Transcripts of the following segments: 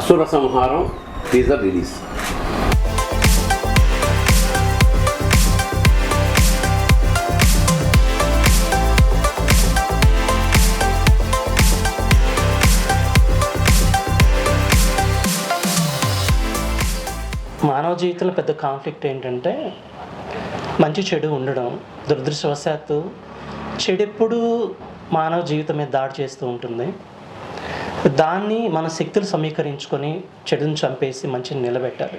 అసుర సంహారం teaser release. మానవ జీవితంలో పెద్ద కాన్ఫ్లిక్ట్ ఏంటంటే మంచి చెడు ఉండడం. దురదృష్టవశాత్తు చెడు ఎప్పుడు మానవ జీవితం మీద దాడి చేస్తూ ఉంటుంది. దాన్ని మన శక్తులు సమీకరించుకొని చెడుని చంపేసి మంచిని నిలబెట్టాలి.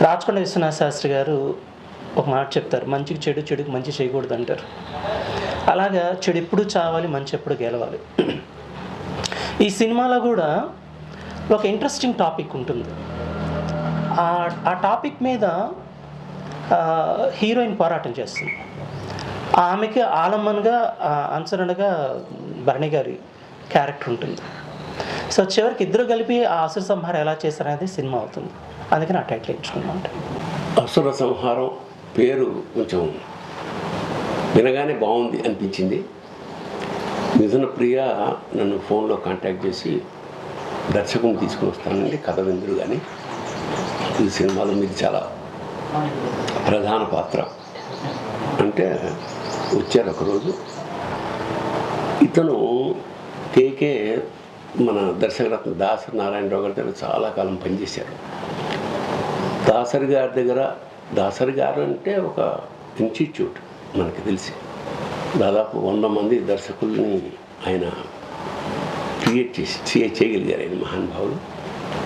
రాచకొండ విశ్వనాథ శాస్త్రి గారు ఒక మాట చెప్తారు, మంచికి చెడు, చెడుకి మంచి చేయకూడదు అంటారు. అలాగా చెడు ఎప్పుడు చావాలి, మంచి ఎప్పుడు గెలవాలి. ఈ సినిమాలో కూడా ఒక ఇంట్రెస్టింగ్ టాపిక్ ఉంటుంది. ఆ టాపిక్ మీద హీరోయిన్ పోరాటం చేస్తుంది. ఆమెకి ఆలంబనగా అనుసరణగా భరణి గారి క్యారెక్టర్ ఉంటుంది. సో చివరికి ఇద్దరు కలిపి ఆ అసుర సంహారం ఎలా చేశారనేది సినిమా అవుతుంది. అందుకని ఆ టైటిల్ ఎంచుకున్నాం. అసుర సంహారం పేరు కొంచెం వినగానే బాగుంది అనిపించింది. మిథున ప్రియ నన్ను ఫోన్లో కాంటాక్ట్ చేసి దర్శకుని తీసుకుని వస్తానండి, కథ విందురు కానీ ఈ సినిమాలో మీరు చాలా ప్రధాన పాత్ర అంటే వచ్చారు. ఒకరోజు ఇతను కేకే మన దర్శకరత్న దాసరి నారాయణరావు గారి దగ్గర చాలా కాలం పనిచేశారు. దాసరి గారు అంటే ఒక ఇన్స్టిట్యూట్ మనకి తెలిసి దాదాపు 100 మంది దర్శకుల్ని ఆయన క్రియేట్ చేయగలిగారు. ఆయన మహానుభావులు.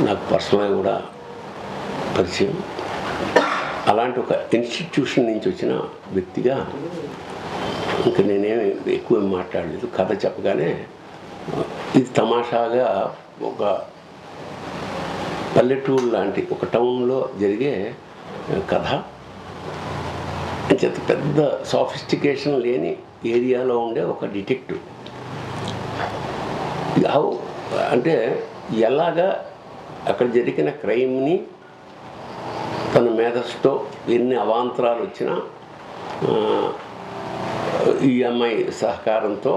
నాకు పర్సనల్గా కూడా పరిచయం. అలాంటి ఒక ఇన్స్టిట్యూషన్ నుంచి వచ్చిన వ్యక్తిగా ఇంకా నేనేమి ఎక్కువ మాట్లాడలేదు. కథ చెప్పగానే ఇది తమాషాగా ఒక పల్లెటూరు లాంటి ఒక టౌన్లో జరిగే కథ, అంచేత పెద్ద సాఫిస్టికేషన్ లేని ఏరియాలో ఉండే ఒక డిటెక్టివ్ అంటే ఎలాగా అక్కడ జరిగిన క్రైమ్ని తన మేధస్సుతో ఎన్ని అవాంతరాలు వచ్చినా ఈ అమ్మాయి సహకారంతో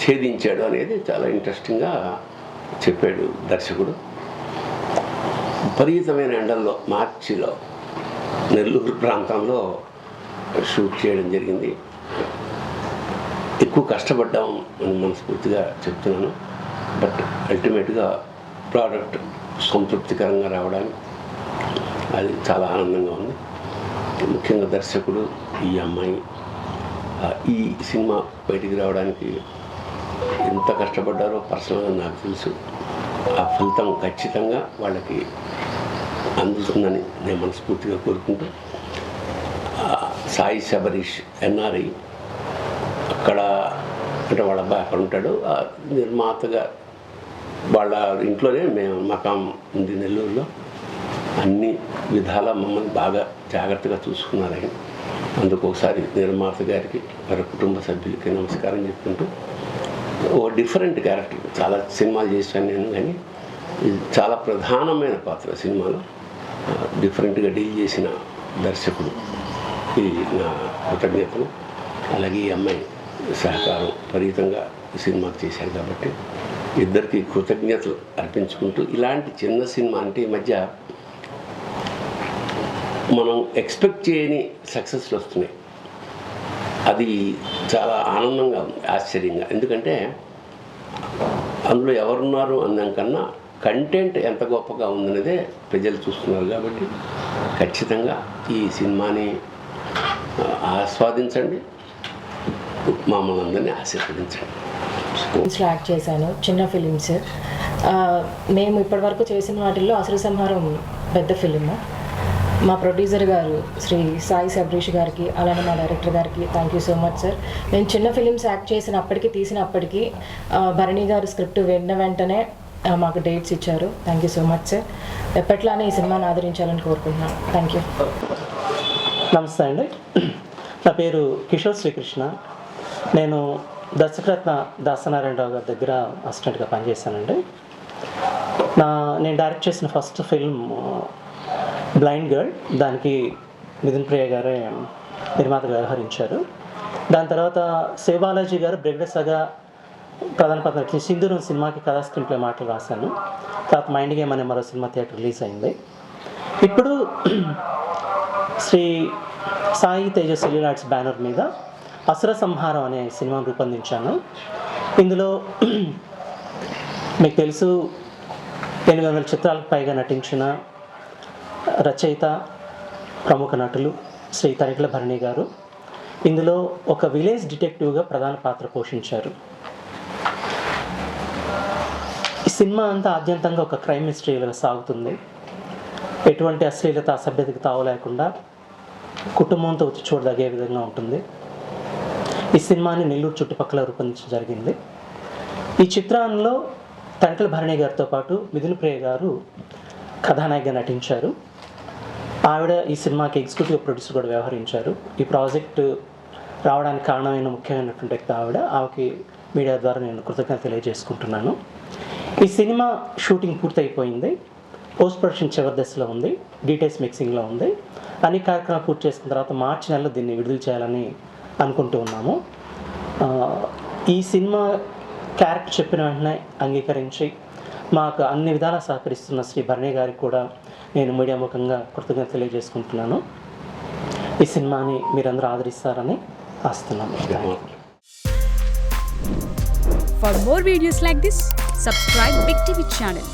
ఛేదించాడు అనేది చాలా ఇంట్రెస్టింగ్గా చెప్పాడు దర్శకుడు. విపరీతమైన ఎండల్లో మార్చిలో నెల్లూరు ప్రాంతంలో షూట్ చేయడం జరిగింది. ఎక్కువ కష్టపడ్డాం అని మనస్ఫూర్తిగా చెప్తున్నాను. బట్ అల్టిమేట్గా ప్రోడక్ట్ సంతృప్తికరంగా రావడానికి అది చాలా ఆనందంగా ఉంది. ముఖ్యంగా దర్శకుడు, ఈ అమ్మాయి ఈ సినిమా బయటికి రావడానికి ఎంత కష్టపడ్డారో పర్సనల్గా నాకు తెలుసు. ఆ ఫలితం ఖచ్చితంగా వాళ్ళకి అందుతుందని నేను మనస్ఫూర్తిగా కోరుకుంటూ, సాయి శబరీష్ ఎన్ఆర్ఐ అక్కడ అంటే వాళ్ళ అబ్బాయి అక్కడ ఉంటాడు. నిర్మాతగా వాళ్ళ ఇంట్లోనే మేము మకాం ఉంది నెల్లూరులో. అన్ని విధాలా మమ్మల్ని బాగా జాగ్రత్తగా చూసుకున్నారని అందుకు ఒకసారి నిర్మాత గారికి, వారి కుటుంబ సభ్యులకి నమస్కారం చెప్పుకుంటూ, ఓ డిఫరెంట్ క్యారెక్టర్. చాలా సినిమాలు చేశాను నేను, కానీ ఇది చాలా ప్రధానమైన పాత్ర సినిమాలో. డిఫరెంట్గా డీల్ చేసిన దర్శకుడు ఈ నా కృతజ్ఞతలు. అలాగే ఈ అమ్మాయి సహకారం విపరీతంగా సినిమాకు చేశారు కాబట్టి ఇద్దరికి కృతజ్ఞతలు అర్పించుకుంటూ, ఇలాంటి చిన్న సినిమా అంటే ఈ మధ్య మనం ఎక్స్పెక్ట్ చేయని సక్సెస్లు వస్తున్నాయి. అది చాలా ఆనందంగా ఉంది, ఆశ్చర్యంగా. ఎందుకంటే అందులో ఎవరున్నారు అన్నాకన్నా కంటెంట్ ఎంత గొప్పగా ఉందనేదే ప్రజలు చూస్తున్నారు. కాబట్టి ఖచ్చితంగా ఈ సినిమాని ఆస్వాదించండి, మమ్మల్ని అందరినీ ఆశీర్వదించండి. యాక్ట్ చేశాను, చిన్న ఫిలిమ్స్. మేము ఇప్పటివరకు చేసిన వాటిల్లో అసుర సంహారం పెద్ద ఫిలిము. మా ప్రొడ్యూసర్ గారు శ్రీ సాయి శబరీష్ గారికి, అలానే మా డైరెక్టర్ గారికి thank you so much sir. నేను చిన్న ఫిలిమ్స్ యాక్ట్ చేసినప్పటికీ, తీసినప్పటికీ భరణి గారు స్క్రిప్ట్ వెంటనే మాకు డేట్స్ ఇచ్చారు. Thank you so much sir. ఎప్పట్లానే ఈ సినిమాని ఆదరించాలని కోరుకుంటున్నాను. Thank you. నమస్తే అండి, నా పేరు కిషోర్ శ్రీకృష్ణ. నేను దర్శకరత్న దాసనారాయణరావు గారి దగ్గర అసిస్టెంట్గా పనిచేశానండి. నేను డైరెక్ట్ చేసిన ఫస్ట్ ఫిల్మ్ బ్లైండ్ గర్ల్. దానికి మిథున ప్రియ గారే నిర్మాతగా వ్యవహరించారు. దాని తర్వాత శివబాలాజీ గారు బ్రెగ్డెసగా ప్రధాన పాత్ర సింధూరం సినిమాకి కథా స్క్రీన్ ప్లే మాటలు రాశాను. తర్వాత మైండ్ గేమ్ అనే మరో సినిమా థియేటర్ రిలీజ్ అయింది. ఇప్పుడు Sri Sai Teja cellular arts banner మీద అసుర సంహారం అనే సినిమాను రూపొందించాను. ఇందులో మీకు తెలుసు 800 చిత్రాలకు పైగా నటించిన రచయిత ప్రముఖ నటులు శ్రీ తనికెళ్ల భరణి గారు ఇందులో ఒక విలేజ్ డిటెక్టివ్గా ప్రధాన పాత్ర పోషించారు. ఈ సినిమా అంతా ఆద్యంతంగా ఒక క్రైమ్ మిస్టరీలుగా సాగుతుంది. ఎటువంటి అశ్లీలత అసభ్యతకు తావు లేకుండా కుటుంబంతో వచ్చి చూడదగే విధంగా ఉంటుంది. ఈ సినిమాని నెల్లూరు చుట్టుపక్కల రూపొందించడం జరిగింది. ఈ చిత్రంలో తనికెళ్ల భరణి గారితో పాటు మిథున్ ప్రియ గారు కథానాయికగా నటించారు. ఆవిడ ఈ సినిమాకి ఎగ్జిక్యూటివ్ ప్రొడ్యూసర్ కూడా వ్యవహరించారు. ఈ ప్రాజెక్టు రావడానికి కారణమైన ముఖ్యమైనటువంటి వ్యక్తి ఆవిడకి మీడియా ద్వారా నేను కృతజ్ఞత తెలియజేసుకుంటున్నాను. ఈ సినిమా షూటింగ్ పూర్తయిపోయింది. పోస్ట్ ప్రొడక్షన్ చివరి దశలో ఉంది. డీటెయిల్స్ మిక్సింగ్లో ఉంది. అన్ని కార్యక్రమాలు పూర్తి చేసుకున్న తర్వాత మార్చి నెలలో దీన్ని విడుదల చేయాలని అనుకుంటూ ఉన్నాము. ఈ సినిమా క్యారెక్టర్ చెప్పిన వెంటనే అంగీకరించి మాకు అన్ని విధాలా సహకరిస్తున్న శ్రీ భరణి గారికి కూడా నేను మీడియా ముఖంగా కృతజ్ఞత తెలియజేసుకుంటున్నాను. ఈ సినిమాని మీరందరూ ఆదరిస్తారని ఆశిస్తున్నాను. For more videos like this, subscribe Big TV channel.